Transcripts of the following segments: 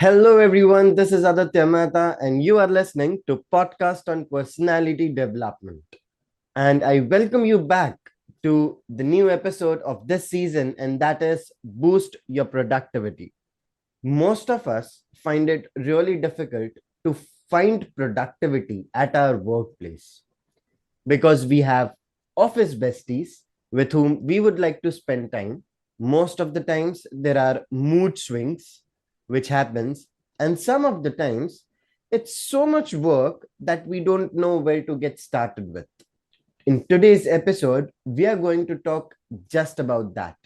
Hello, everyone. This is Aaditya Mehta, and you are listening to Podcast on Personality Development. And I welcome you back to the new episode of this season, and that is Boost Your Productivity. Most of us find it really difficult to find productivity at our workplace because we have office besties with whom we would like to spend time. Most of the times there are mood swings which happens, and some of the times it's so much work that we don't know where to get started with. In today's episode we are going to talk just about that.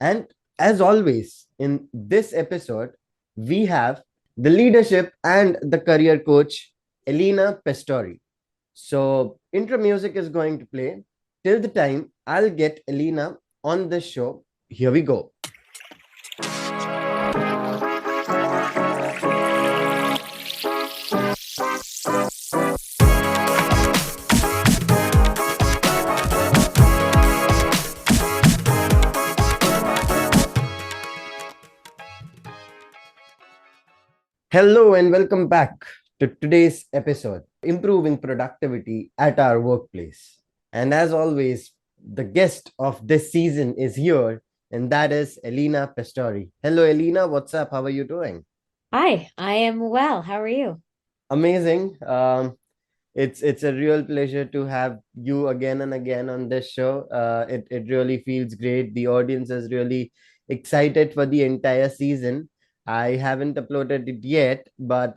And as always in this episode we have the leadership and the career coach Elena Pastore. So, intro music is going to play. Till the time I'll get Elena on this show. Here we go. Hello and welcome back to today's episode, Improving Productivity at Our Workplace. And as always, the guest of this season is here, and that is Elena Pastore. Hello, Elena. What's up? How are you doing? Hi, I am well. How are you? Amazing. It's a real pleasure to have you again and again on this show. It really feels great. The audience is really excited for the entire season. I haven't uploaded it yet, but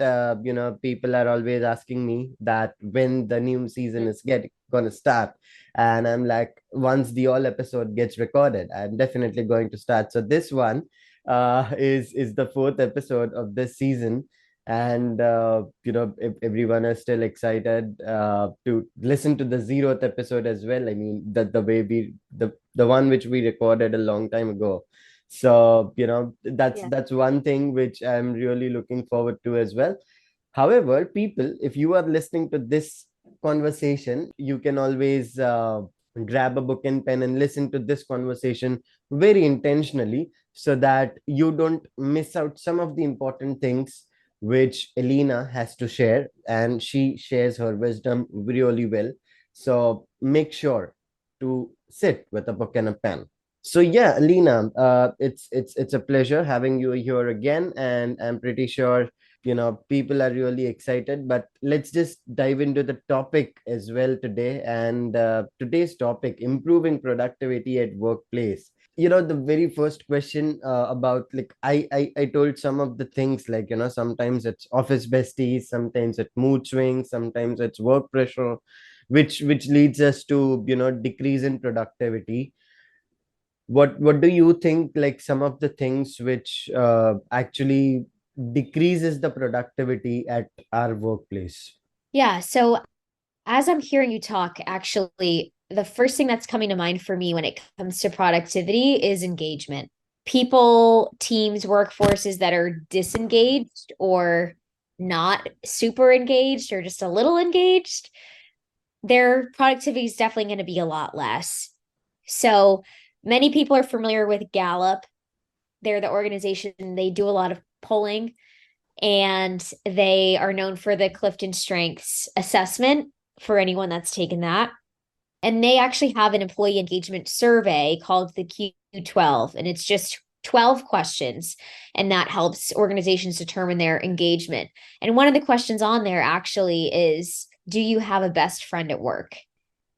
people are always asking me that when the new season is get gonna start, and I'm like, once the all episode gets recorded, I'm definitely going to start. So this one is the fourth episode of this season, and if everyone is still excited to listen to the zeroth episode as well. I mean, the way the one which we recorded a long time ago. So Yeah. that's one thing which I'm really looking forward to as well. However, people, if you are listening to this conversation, you can always grab a book and pen and listen to this conversation very intentionally, so that you don't miss out some of the important things which Elena has to share, and she shares her wisdom really well. So make sure to sit with a book and a pen. So yeah, Elena, it's a pleasure having you here again, and I'm pretty sure people are really excited. But let's just dive into the topic as well today. And today's topic: improving productivity at workplace. The very first question about, like, I told some of the things, like, sometimes it's office besties, sometimes it's mood swings, sometimes it's work pressure, which leads us to decrease in productivity. What do you think, like, some of the things which actually decreases the productivity at our workplace? Yeah. So as I'm hearing you talk, actually, the first thing that's coming to mind for me when it comes to productivity is engagement. People, teams, workforces that are disengaged or not super engaged or just a little engaged, their productivity is definitely going to be a lot less. So many people are familiar with Gallup. They're the organization, they do a lot of polling, and they are known for the Clifton Strengths assessment for anyone that's taken that. And they actually have an employee engagement survey called the Q12, and it's just 12 questions, and that helps organizations determine their engagement. And one of the questions on there actually is, do you have a best friend at work?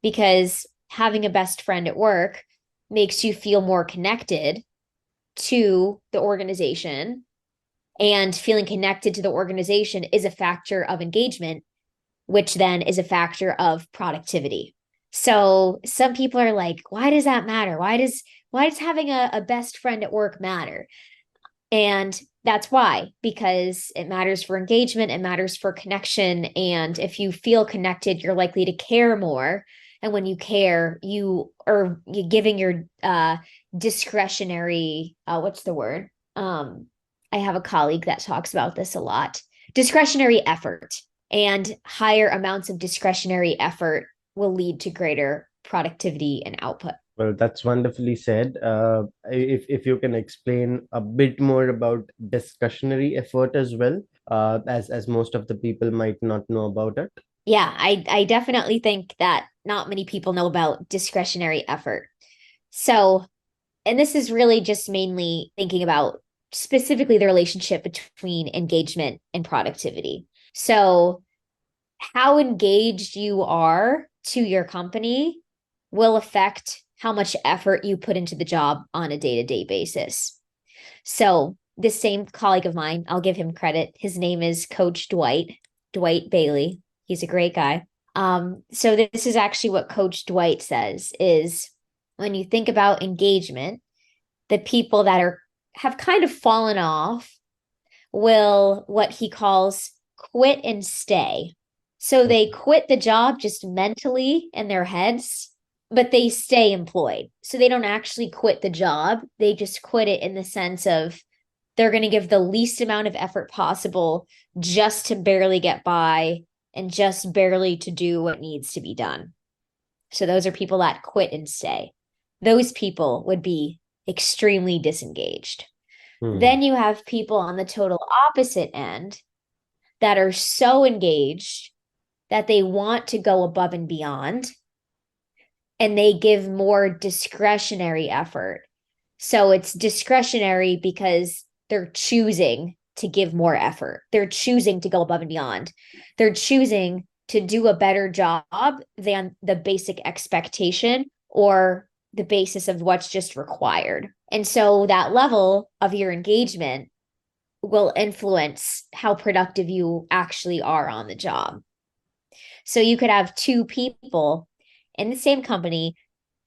Because having a best friend at work makes you feel more connected to the organization, and feeling connected to the organization is a factor of engagement, which then is a factor of productivity. So some people are like, why does that matter? Why does having a best friend at work matter? And that's why, because it matters for engagement, it matters for connection. And if you feel connected, you're likely to care more. And when you care, you're giving your discretionary, what's the word? I have a colleague that talks about this a lot. Discretionary effort, and higher amounts of discretionary effort will lead to greater productivity and output. Well, that's wonderfully said. If you can explain a bit more about discretionary effort as well, as most of the people might not know about it. Yeah, I definitely think that not many people know about discretionary effort. So, and this is really just mainly thinking about specifically the relationship between engagement and productivity. So, how engaged you are to your company will affect how much effort you put into the job on a day-to-day basis. So, this same colleague of mine, I'll give him credit. His name is Coach Dwight Bailey. He's a great guy. So this is actually what Coach Dwight says is when you think about engagement, the people that are have kind of fallen off will what he calls quit and stay. So they quit the job just mentally in their heads, but they stay employed. So they don't actually quit the job. They just quit it in the sense of they're going to give the least amount of effort possible just to barely get by and just barely to do what needs to be done. So those are people that quit and stay. Those people would be extremely disengaged. Hmm. Then you have people on the total opposite end that are so engaged that they want to go above and beyond and they give more discretionary effort. So it's discretionary because they're choosing to give more effort. They're choosing to go above and beyond. They're choosing to do a better job than the basic expectation or the basis of what's just required. And so that level of your engagement will influence how productive you actually are on the job. So you could have two people in the same company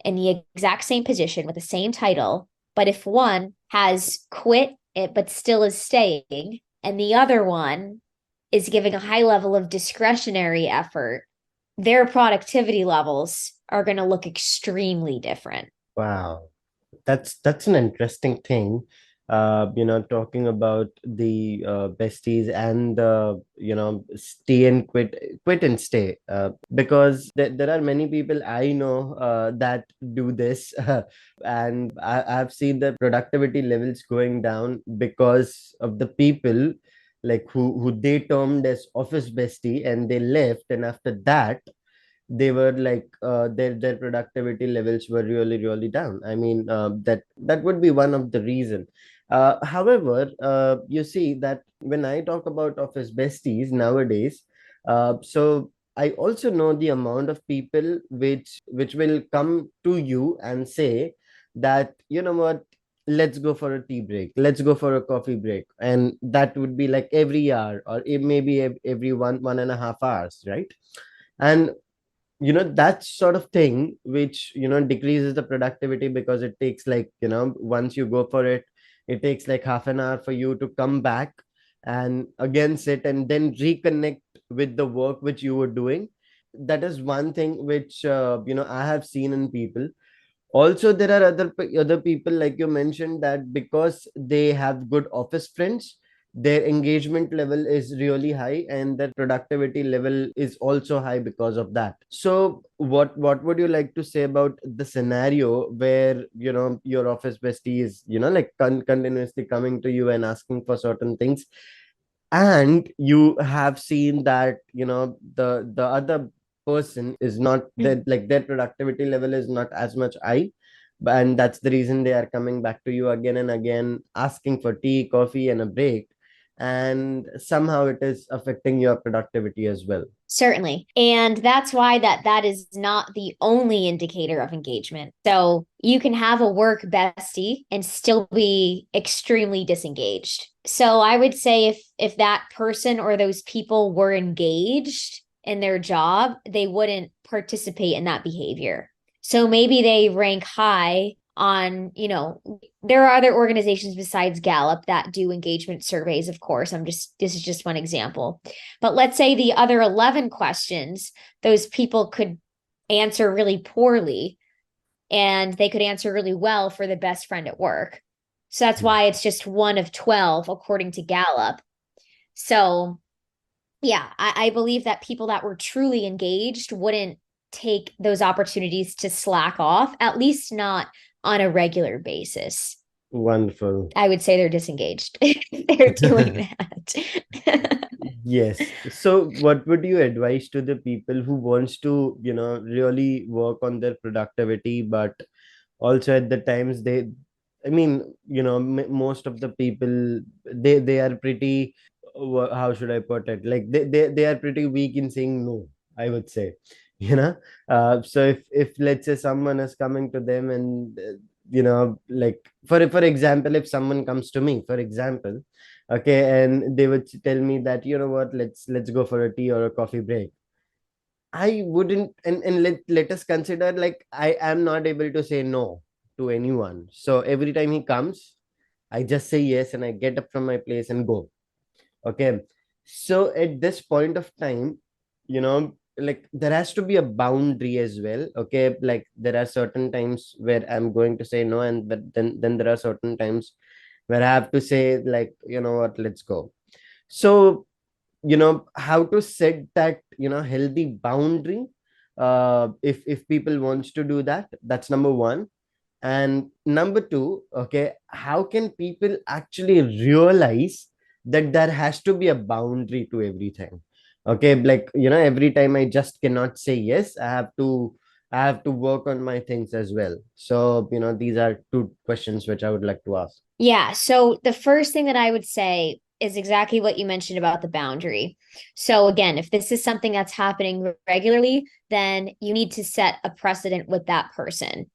in the exact same position with the same title, but if one has quit it but still is staying, and the other one is giving a high level of discretionary effort, their productivity levels are going to look extremely different. Wow. That's an interesting thing. Talking about the besties and stay and quit and stay. Because there are many people I know that do this, and I've seen the productivity levels going down because of the people like who they termed as office bestie, and they left, and after that they were like their productivity levels were really down. I mean, that would be one of the reason. However, you see that when I talk about office besties nowadays, so I also know the amount of people which will come to you and say that, you know what, let's go for a tea break, let's go for a coffee break, and that would be like every hour, or it may be every 1.5 hours, right? And that sort of thing which decreases the productivity, because it takes like, once you go for it, it takes like half an hour for you to come back and again sit and then reconnect with the work which you were doing. That is one thing which I have seen in people. Also, there are other people, like you mentioned, that because they have good office friends, their engagement level is really high and their productivity level is also high because of that. So what would you like to say about the scenario where your office bestie is like continuously coming to you and asking for certain things, and you have seen that the other person is not that, like, their productivity level is not as much high, and that's the reason they are coming back to you again and again, asking for tea, coffee, and a break, and somehow it is affecting your productivity as well. Certainly. And that's why that is not the only indicator of engagement. So you can have a work bestie and still be extremely disengaged. So I would say if that person or those people were engaged in their job, they wouldn't participate in that behavior. So maybe they rank high on, there are other organizations besides Gallup that do engagement surveys, of course. This is just one example. But let's say the other 11 questions, those people could answer really poorly and they could answer really well for the best friend at work. So that's why it's just one of 12, according to Gallup. So, yeah, I believe that people that were truly engaged wouldn't take those opportunities to slack off, at least not on a regular basis. Wonderful. I would say they're disengaged. They're doing that. Yes. So what would you advise to the people who wants to, really work on their productivity, but also at the times I mean, most of the people, they are pretty, how should I put it? Like they are pretty weak in saying no, I would say, you know. So if let's say someone is coming to them and, like for example, if someone comes to me, for example, okay, and they would tell me that, you know what, let's go for a tea or a coffee break. I wouldn't, and let us consider, like, I am not able to say no to anyone. So every time he comes, I just say yes and I get up from my place and go. Okay. So at this point of time, like there has to be a boundary as well. Okay. Like there are certain times where I'm going to say no, and but then there are certain times where I have to say, like, you know what, let's go. So how to set that healthy boundary, if people wants to do that, that's number one. And number two, okay, how can people actually realize that there has to be a boundary to everything? Okay, like, every time I just cannot say yes, I have to work on my things as well. So these are two questions which I would like to ask. Yeah. So the first thing that I would say is exactly what you mentioned about the boundary. So again, if this is something that's happening regularly, then you need to set a precedent with that person.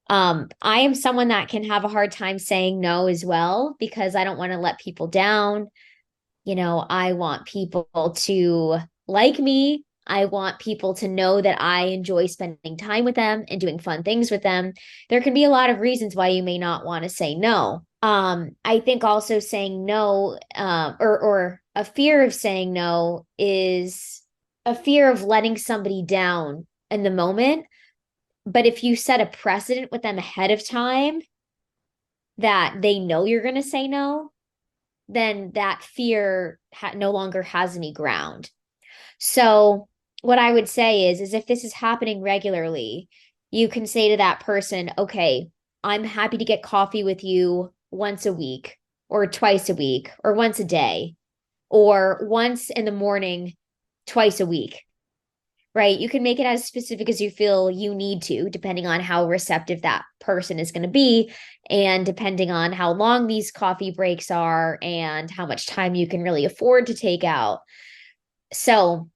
I am someone that can have a hard time saying no as well because I don't want to let people down. I want people to like me. I want people to know that I enjoy spending time with them and doing fun things with them. There can be a lot of reasons why you may not want to say no. I think also saying no, or a fear of saying no is a fear of letting somebody down in the moment. But if you set a precedent with them ahead of time that they know you're going to say no, then that fear no longer has any ground. So what I would say is if this is happening regularly, you can say to that person, okay, I'm happy to get coffee with you once a week or twice a week or once a day or once in the morning, twice a week. Right? You can make it as specific as you feel you need to, depending on how receptive that person is going to be, and depending on how long these coffee breaks are and how much time you can really afford to take out. So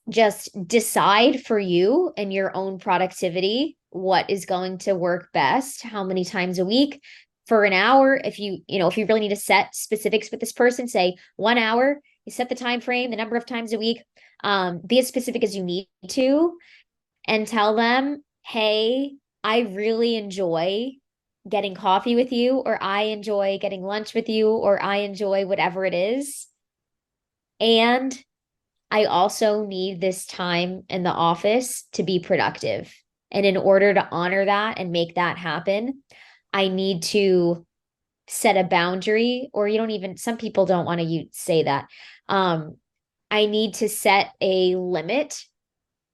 just decide for you and your own productivity what is going to work best, how many times a week. For an hour, if you really need to set specifics with this person, say 1 hour, you set the time frame, the number of times a week. Be as specific as you need to, and tell them, hey, I really enjoy getting coffee with you, or I enjoy getting lunch with you, or I enjoy whatever it is. And I also need this time in the office to be productive. And in order to honor that and make that happen, I need to set a boundary, or you don't even, some people don't want to say that. I need to set a limit.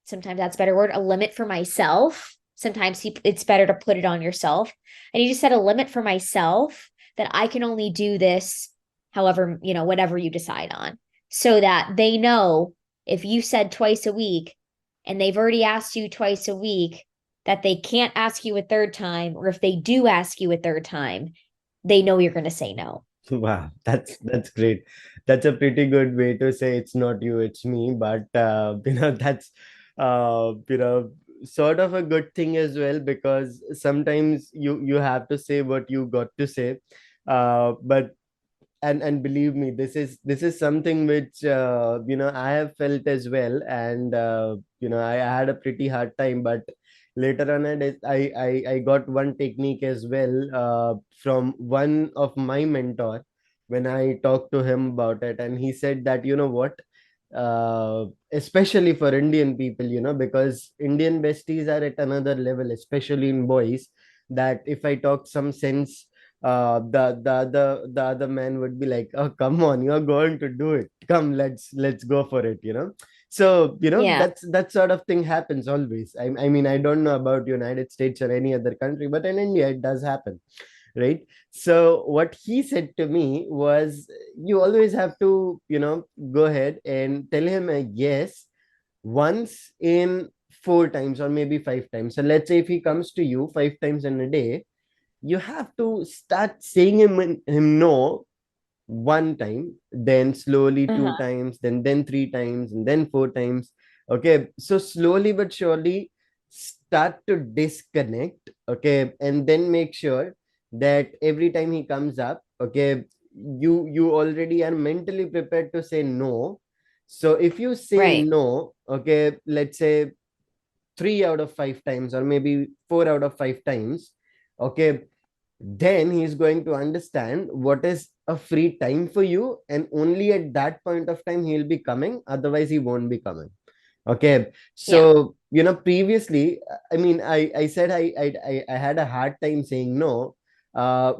Sometimes that's a better word, a limit for myself. Sometimes it's better to put it on yourself. I need to set a limit for myself that I can only do this however, whatever you decide on, so that they know if you said twice a week and they've already asked you twice a week, that they can't ask you a third time, or if they do ask you a third time, they know you're going to say no. Wow, that's great. That's a pretty good way to say it's not you, it's me. But that's sort of a good thing as well, because sometimes you have to say what you got to say. But and believe me, this is something which I have felt as well. And I had a pretty hard time, but later on I got one technique as well, from one of my mentor, when I talked to him about it. And he said that, you know what, especially for Indian people, because Indian besties are at another level, especially in boys, that if I talk some sense, the other man would be like, oh, come on, you're going to do it, come, let's go for it. So Yeah. that sort of thing happens always. I mean, I don't know about United States or any other country, but in India it does happen, right? So what he said to me was, you always have to go ahead and tell him a yes once in 4 times or maybe 5 times. So let's say if he comes to you 5 times in a day, you have to start saying him no one time, then slowly two Uh-huh. times, then 3 times, and then 4 times. Okay, so slowly but surely start to disconnect. Okay, and then make sure that every time he comes up, okay, you already are mentally prepared to say no. So if you say Right. no, okay, let's say 3 out of 5 times or maybe 4 out of 5 times, okay, then he's going to understand what is a free time for you, and only at that point of time he'll be coming, otherwise he won't be coming. Okay, Yeah. so previously, I mean, I said I had a hard time saying no,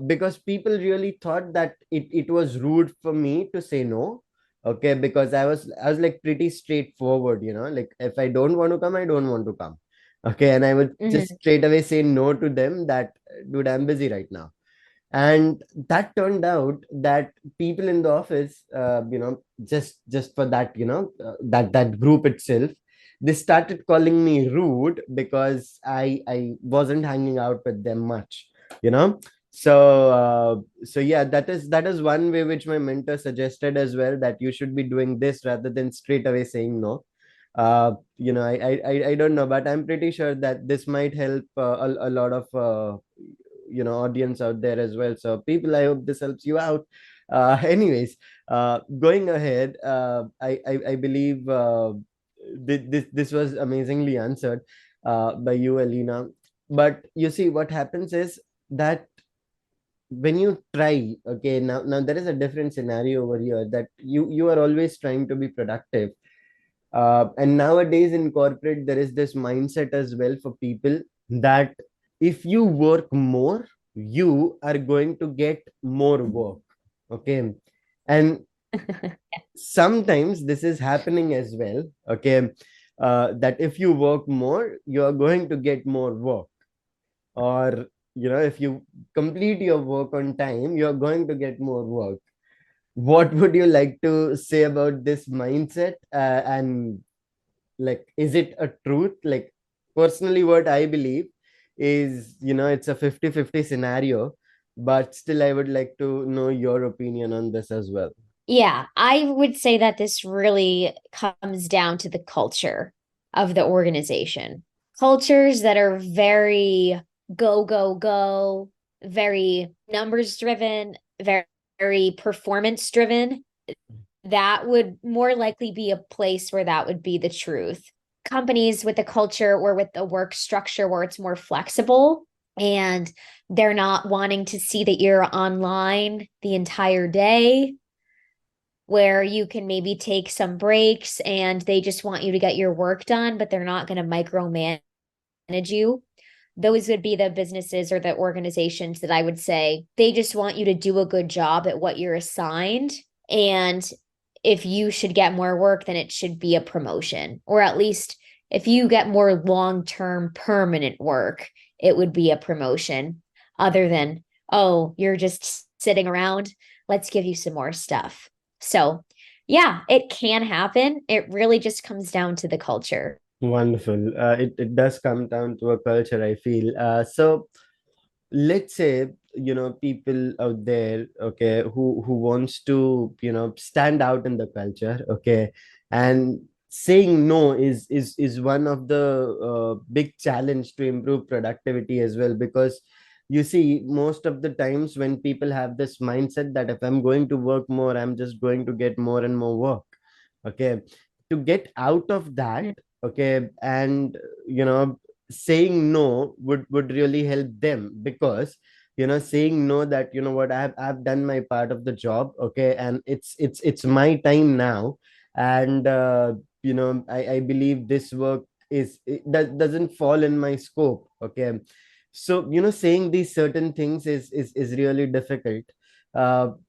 because people really thought that it was rude for me to say no. Okay, because I was like pretty straightforward, like if I don't want to come, I don't want to come. Okay, and I would just Hmm. straight away say no to them, that dude, I'm busy right now. And that turned out that people in the office, just for that, that group itself, they started calling me rude because I wasn't hanging out with them much, you know so yeah, that is one way which my mentor suggested as well, that you should be doing this rather than straight away saying no. I don't know, but I'm pretty sure that this might help a lot of audience out there as well. So people, I hope this helps you out. Anyways, going ahead, I believe this was amazingly answered by you, Alina. But you see, what happens is that when you try, okay, now there is a different scenario over here, that you are always trying to be productive. And nowadays in corporate, there is this mindset as well for people, that if you work more, you are going to get more work. Okay. And sometimes this is happening as well. Okay. That if you work more, you are going to get more work. Or, if you complete your work on time, you're going to get more work. What would you like to say about this mindset? And like, is it a truth? Like, personally, what I believe is, it's a 50-50 scenario, but still I would like to know your opinion on this as well. Yeah, I would say that this really comes down to the culture of the organization. Cultures that are very go, go, go, very numbers driven, very, very performance driven, that would more likely be a place where that would be the truth. Companies with a culture or with a work structure where it's more flexible and they're not wanting to see that you're online the entire day, where you can maybe take some breaks and they just want you to get your work done, but they're not going to micromanage you. Those would be the businesses or the organizations that I would say they just want you to do a good job at what you're assigned. And if you should get more work, then it should be a promotion. Or at least if you get more long term permanent work, it would be a promotion, other than, oh, you're just sitting around. Let's give you some more stuff. So, yeah, it can happen. It really just comes down to the culture. Wonderful. It does come down to a culture, I feel. So let's say, people out there, okay, who wants to, stand out in the culture, okay, and saying no is one of the big challenge to improve productivity as well. Because you see, most of the times when people have this mindset that if I'm going to work more, I'm just going to get more and more work. Okay, to get out of that, okay, and saying no would really help them. Because saying no, that what, I've done my part of the job, okay, and it's my time now. And I believe this work that doesn't fall in my scope. Okay, so saying these certain things is really difficult.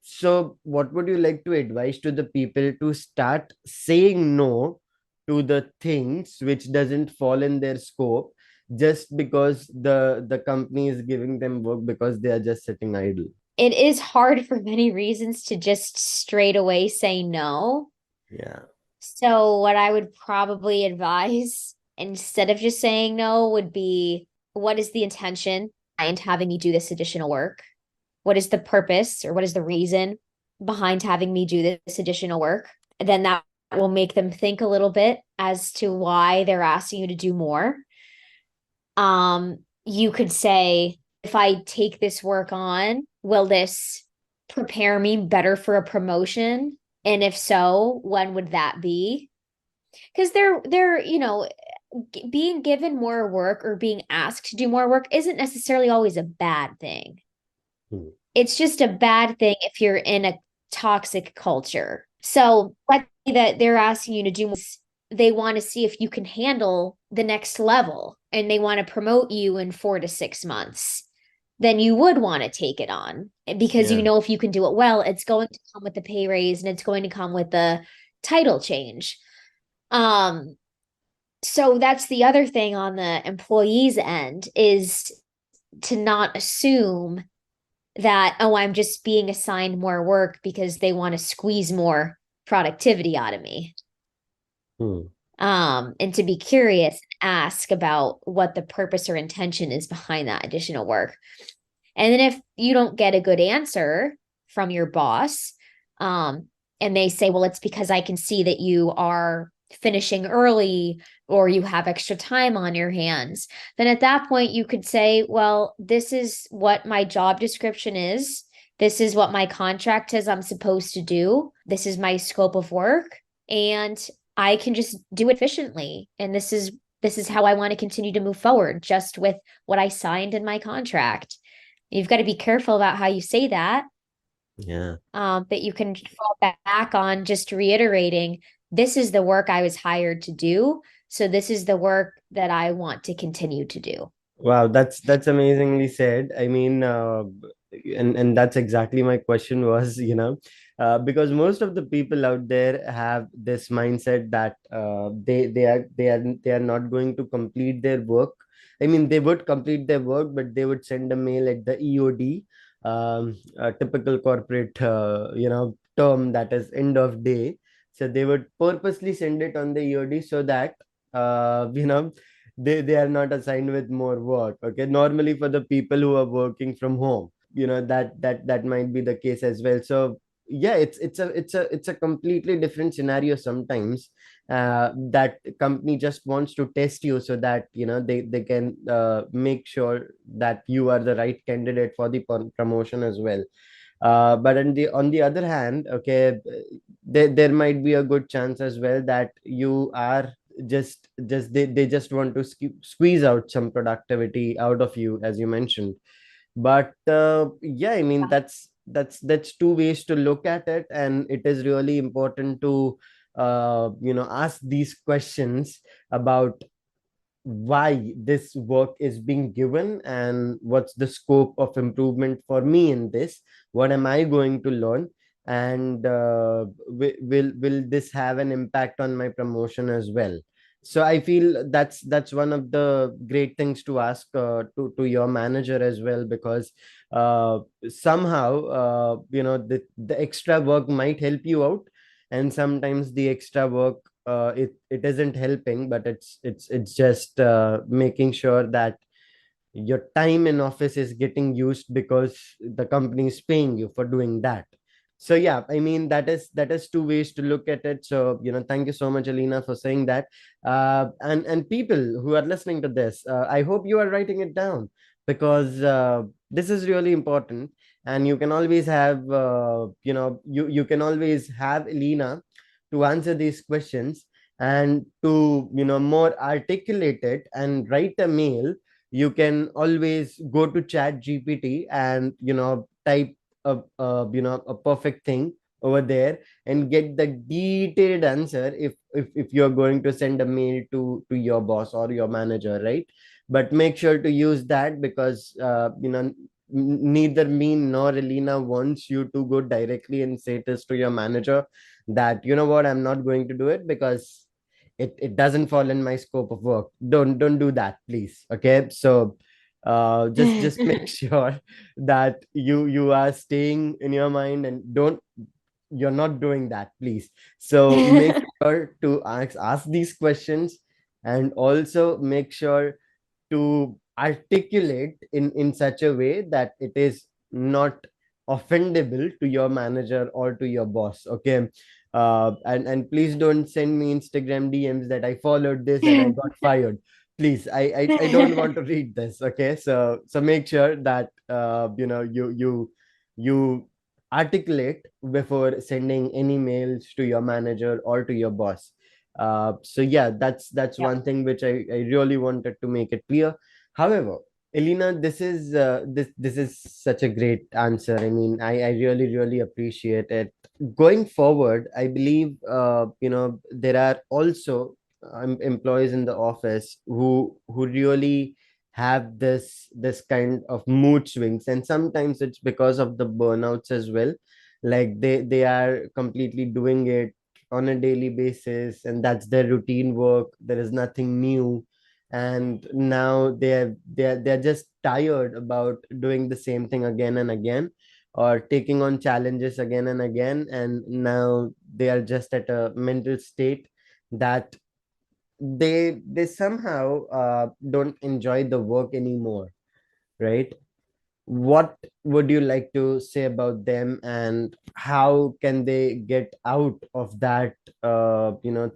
So what would you like to advise to the people to start saying no to the things which doesn't fall in their scope, just because the company is giving them work because they are just sitting idle. It is hard for many reasons to just straight away say no. Yeah. So, what I would probably advise instead of just saying no would be, what is the intention behind having me do this additional work? What is the purpose or what is the reason behind having me do this additional work? And then that will make them think a little bit as to why they're asking you to do more. You could say, if I take this work on, will this prepare me better for a promotion? And if so, when would that be? Because they're being given more work or being asked to do more work isn't necessarily always a bad thing. Hmm. It's just a bad thing if you're in a toxic culture. So let's say that they're asking you to do, they want to see if you can handle the next level and they want to promote you in 4 to 6 months. Then you would want to take it on because Yeah. if you can do it well, it's going to come with the pay raise and it's going to come with the title change. Um, so that's the other thing on the employee's end, is to not assume that, oh, I'm just being assigned more work because they want to squeeze more productivity out of me. Hmm. And to be curious and ask about what the purpose or intention is behind that additional work. And then if you don't get a good answer from your boss, and they say, well, it's because I can see that you are finishing early or you have extra time on your hands, then at that point you could say, well, this is what my job description is. This is what my contract says I'm supposed to do. This is my scope of work. And I can just do it efficiently. And this is how I want to continue to move forward, just with what I signed in my contract. You've got to be careful about how you say that. Yeah. But you can fall back on just reiterating, this is the work I was hired to do. So this is the work that I want to continue to do. Wow, that's amazingly said. I mean, and that's exactly my question was, because most of the people out there have this mindset that they are not going to complete their work. I mean, they would complete their work, but they would send a mail at the EOD, a typical corporate, term that is end of day. So they would purposely send it on the EOD so that, they are not assigned with more work. Okay, normally for the people who are working from home, that might be the case as well. So yeah, it's a completely different scenario sometimes. That company just wants to test you so that they can make sure that you are the right candidate for the promotion as well. But on the other hand, okay, there might be a good chance as well that you are just they just want to squeeze out some productivity out of you, as you mentioned. But yeah, I mean, that's two ways to look at it, and it is really important to ask these questions about why this work is being given and what's the scope of improvement for me in this. What am I going to learn? And will this have an impact on my promotion as well? So I feel that's one of the great things to ask to your manager as well, because somehow the extra work might help you out, and sometimes the extra work, it isn't helping, but it's just making sure that your time in office is getting used because the company is paying you for doing that. So yeah, I mean, that is two ways to look at it. So thank you so much, Alina, for saying that. And people who are listening to this, I hope you are writing it down, because this is really important. And you can always have you can always have Alina to answer these questions, and to more articulate it and write a mail. You can always go to chat gpt and type a perfect thing over there, and get the detailed answer, if you're going to send a mail to your boss or your manager, right? But make sure to use that, because neither me nor Elena wants you to go directly and say this to your manager, that, you know what, I'm not going to do it, because it doesn't fall in my scope of work. Don't do that, please. Okay, so just make sure that you are staying in your mind, and don't you're not doing that, please. So make sure to ask these questions, and also make sure to articulate in such a way that it is not offendable to your manager or to your boss. Okay, and please don't send me Instagram DMs that I followed this and I got fired. Please, I don't want to read this. Okay, so make sure that you articulate before sending any mails to your manager or to your boss. So yeah, that's Yep. one thing which I really wanted to make it clear. However, Elena, this is such a great answer. I mean, I really appreciate it. Going forward, I believe there are also employees in the office who really have this kind of mood swings, and sometimes it's because of the burnouts as well. Like they are completely doing it on a daily basis, and that's their routine work. There is nothing new, and now they're just tired about doing the same thing again and again, or taking on challenges again and again, and now they are just at a mental state that they somehow don't enjoy the work anymore, right? What would you like to say about them, and how can they get out of that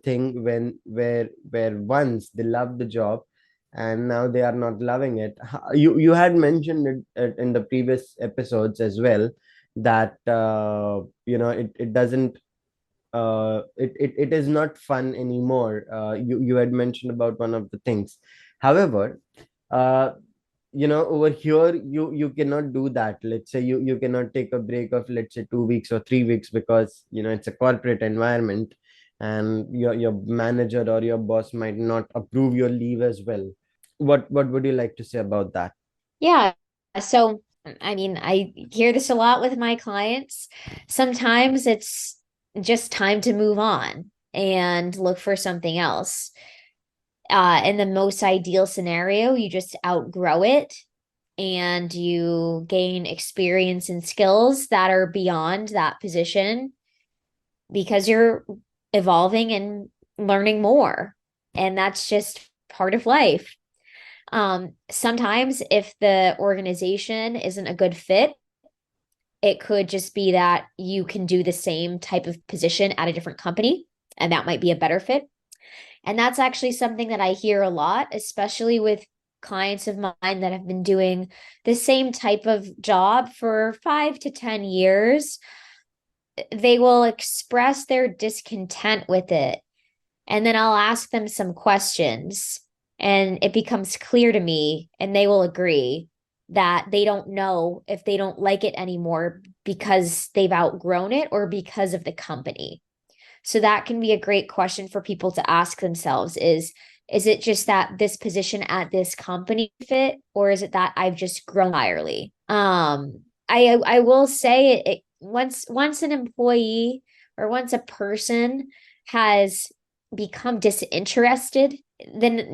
thing where once they love the job and now they are not loving it? You had mentioned it in the previous episodes as well, that it doesn't it is not fun anymore. You had mentioned about one of the things. However, uh over here you cannot do that. Let's say you cannot take a break of, let's say, 2 weeks or 3 weeks, because it's a corporate environment, and your manager or your boss might not approve your leave as well. What would you like to say about that? Yeah. So, I mean, I hear this a lot with my clients. Sometimes it's just time to move on and look for something else. In the most ideal scenario, you just outgrow it and you gain experience and skills that are beyond that position because you're evolving and learning more. And that's just part of life. Sometimes if the organization isn't a good fit, it could just be that you can do the same type of position at a different company, and that might be a better fit. And that's actually something that I hear a lot, especially with clients of mine that have been doing the same type of job for 5 to 10 years. They will express their discontent with it. And then I'll ask them some questions, and it becomes clear to me, and they will agree that they don't know if they don't like it anymore because they've outgrown it or because of the company. So that can be a great question for people to ask themselves is it just that this position at this company fit, or is it that I've just grown entirely? I will say it once an employee or once a person has become disinterested, then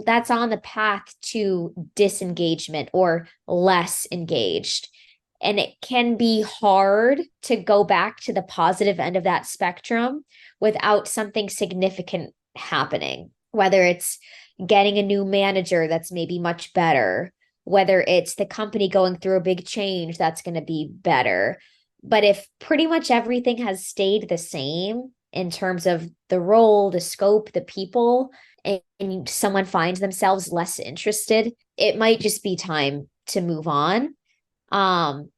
that's on the path to disengagement or less engaged. And it can be hard to go back to the positive end of that spectrum without something significant happening, whether it's getting a new manager that's maybe much better, whether it's the company going through a big change that's going to be better. But if pretty much everything has stayed the same in terms of the role, the scope, the people, and someone finds themselves less interested, it might just be time to move on. um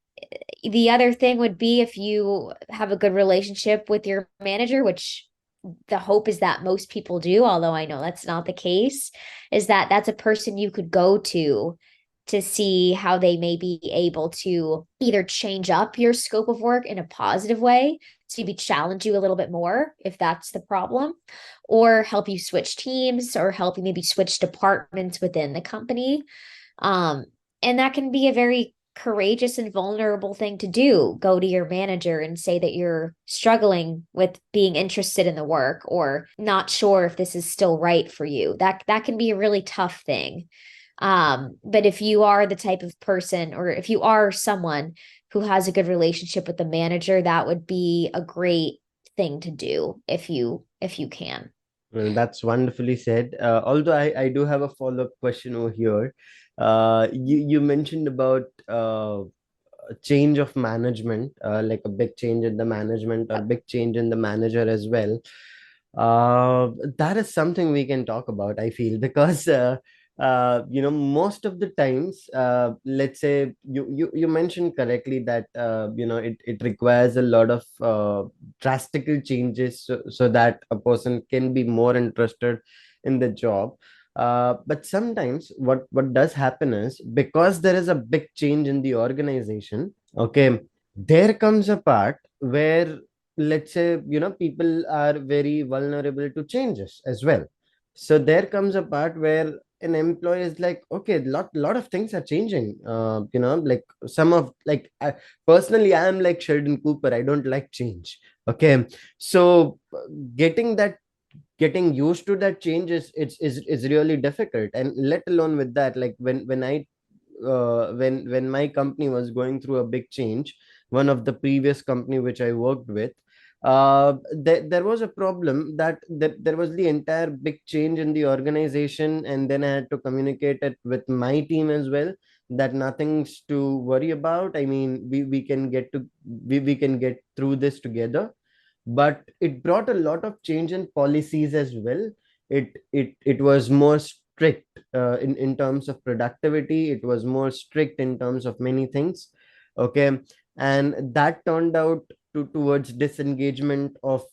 the other thing would be if you have a good relationship with your manager, which the hope is that most people do, although I know that's not the case, is that that's a person you could go to see how they may be able to either change up your scope of work in a positive way, to maybe challenge you a little bit more if that's the problem, or help you switch teams or help you maybe switch departments within the company. um, and that can be a very courageous and vulnerable thing to do. Go to your manager and say that you're struggling with being interested in the work or not sure if this is still right for you. That can be a really tough thing. But if you are the type of person, or if you are someone who has a good relationship with the manager, that would be a great thing to do if you can. Well, that's wonderfully said. Although I do have a follow-up question over here. You mentioned about a change of management, like a big change in the management or big change in the manager as well. That is something we can talk about, I feel, because most of the times, let's say you mentioned correctly that it requires a lot of drastical changes so that a person can be more interested in the job. But sometimes what does happen is, because there is a big change in the organization, okay, there comes a part where, let's say, people are very vulnerable to changes as well. So there comes a part where an employee is like, okay, lot of things are changing, like some of, like, personally, I am like Sheldon Cooper, I don't like change. Okay, so getting that getting used to that change is really difficult, and let alone with that, like when my company was going through a big change, one of the previous company which I worked with, there was a problem that there was the entire big change in the organization, and then I had to communicate it with my team as well, that nothing's to worry about. I mean, we can get through this together. But it brought a lot of change in policies as well. It was more strict in terms of productivity. It was more strict in terms of many things. Okay, and that turned out towards disengagement of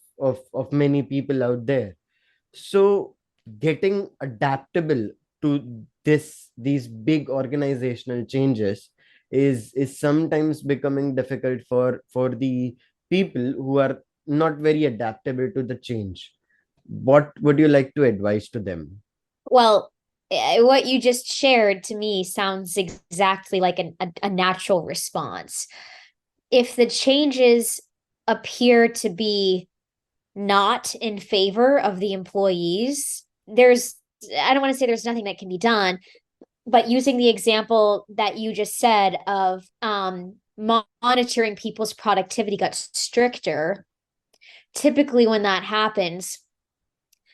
many people out there. So getting adaptable to these big organizational changes is sometimes becoming difficult for the people who are not very adaptable to the change. What would you like to advise to them? Well, what you just shared to me sounds exactly like a natural response. If the changes appear to be not in favor of the employees, I don't want to say there's nothing that can be done, but using the example that you just said of monitoring people's productivity got stricter, typically when that happens,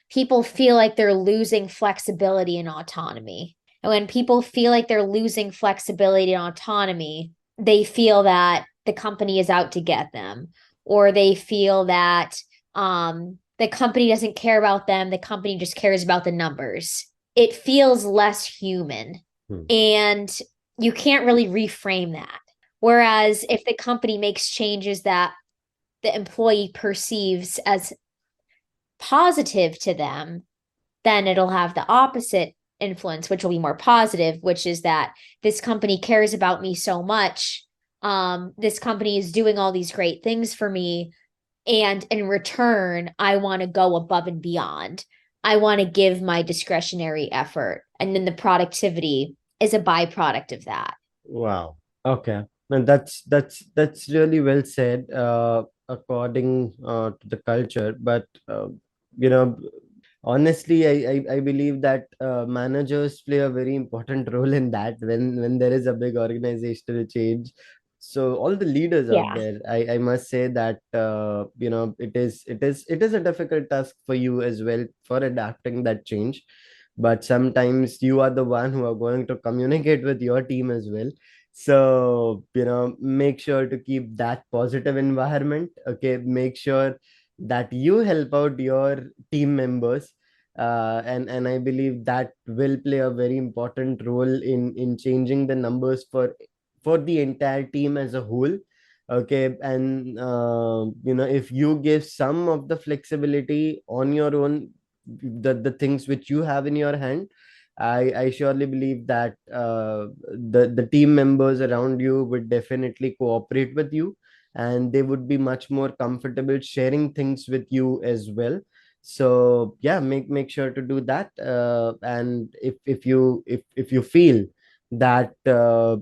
people feel like they're losing flexibility and autonomy. And when people feel like they're losing flexibility and autonomy, they feel that the company is out to get them, or they feel that the company doesn't care about them. The company just cares about the numbers. It feels less human. Hmm. And you can't really reframe that. Whereas if the company makes changes that the employee perceives as positive to them, then it'll have the opposite influence, which will be more positive, which is that this company cares about me so much. This company is doing all these great things for me. And in return, I want to go above and beyond. I want to give my discretionary effort. And then the productivity is a byproduct of that. Wow. Okay. And that's really well said, according to the culture. But you know, honestly, I believe that managers play a very important role in that when there is a big organizational change. So all the leaders out Yeah. there, I must say that it is a difficult task for you as well for adapting that change. But sometimes you are the one who are going to communicate with your team as well. So make sure to keep that positive environment. Okay, make sure that you help out your team members, and I believe that will play a very important role in changing the numbers for the entire team as a whole. Okay, and if you give some of the flexibility on your own, the things which you have in your hand, I surely believe that the team members around you would definitely cooperate with you, and they would be much more comfortable sharing things with you as well. So yeah, make sure to do that. And if you feel that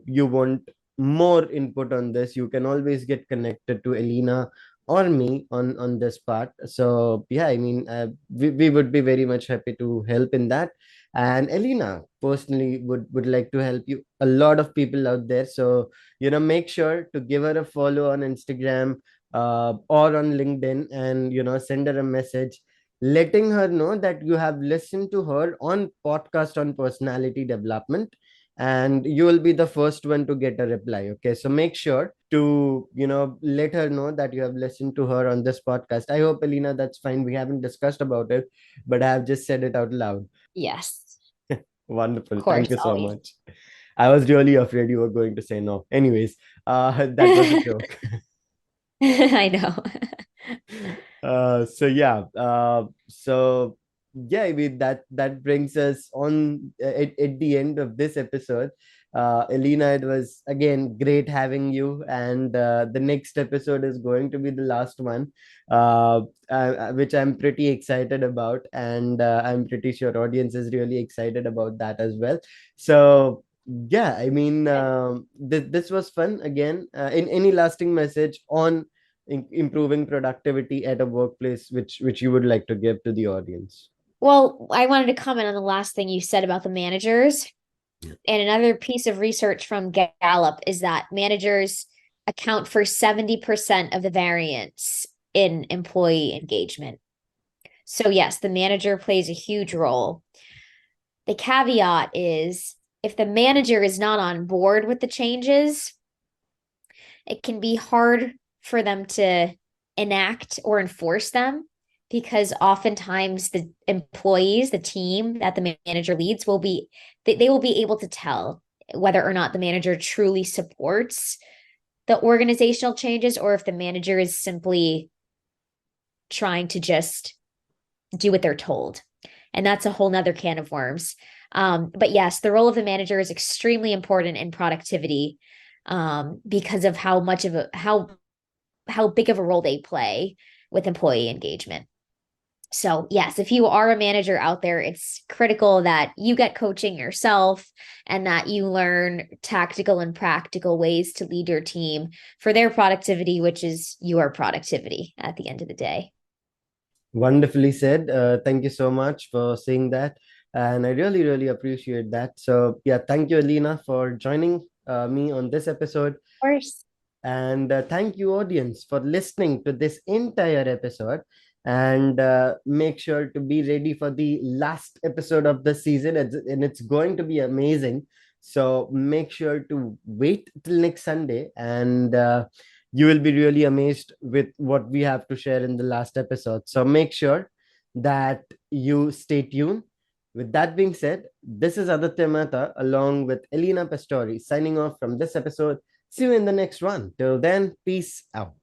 you want more input on this, you can always get connected to Elena or me on this part. So yeah, I mean, we would be very much happy to help in that. And Elena personally would like to help you, a lot of people out there. So make sure to give her a follow on Instagram, or on LinkedIn, and send her a message letting her know that you have listened to her on podcast on personality development, and you will be the first one to get a reply. Okay, so make sure to let her know that you have listened to her on this podcast. I hope, Alina, that's fine. We haven't discussed about it, but I have just said it out loud. Yes, Wonderful, of thank course, you so always. much. I was really afraid you were going to say no. Anyways, that was a joke. I know. So yeah, yeah, I mean, that brings us on at the end of this episode. Elena, it was again great having you, and the next episode is going to be the last one, which I'm pretty excited about, and I'm pretty sure audience is really excited about that as well. So yeah, I mean, this was fun again. In any lasting message on improving productivity at a workplace, which you would like to give to the audience? Well, I wanted to comment on the last thing you said about the managers. And another piece of research from Gallup is that managers account for 70% of the variance in employee engagement. So, yes, the manager plays a huge role. The caveat is if the manager is not on board with the changes, it can be hard for them to enact or enforce them because oftentimes the employees, the team that the manager leads they will be able to tell whether or not the manager truly supports the organizational changes or if the manager is simply trying to just do what they're told. And that's a whole nother can of worms. But yes, the role of the manager is extremely important in productivity, because of how big of a role they play with employee engagement. So, yes, if you are a manager out there, it's critical that you get coaching yourself and that you learn tactical and practical ways to lead your team for their productivity, which is your productivity at the end of the day. Wonderfully said. Thank you so much for saying that, and I really really appreciate that. So yeah, thank you, Alina, for joining me on this episode. Of course. And thank you, audience, for listening to this entire episode. And make sure to be ready for the last episode of the season, and it's going to be amazing. So make sure to wait till next Sunday, and you will be really amazed with what we have to share in the last episode. So make sure that you stay tuned. With that being said, this is Aditya Mehta along with Elena Pastore signing off from this episode. See you in the next one. Till then, peace out.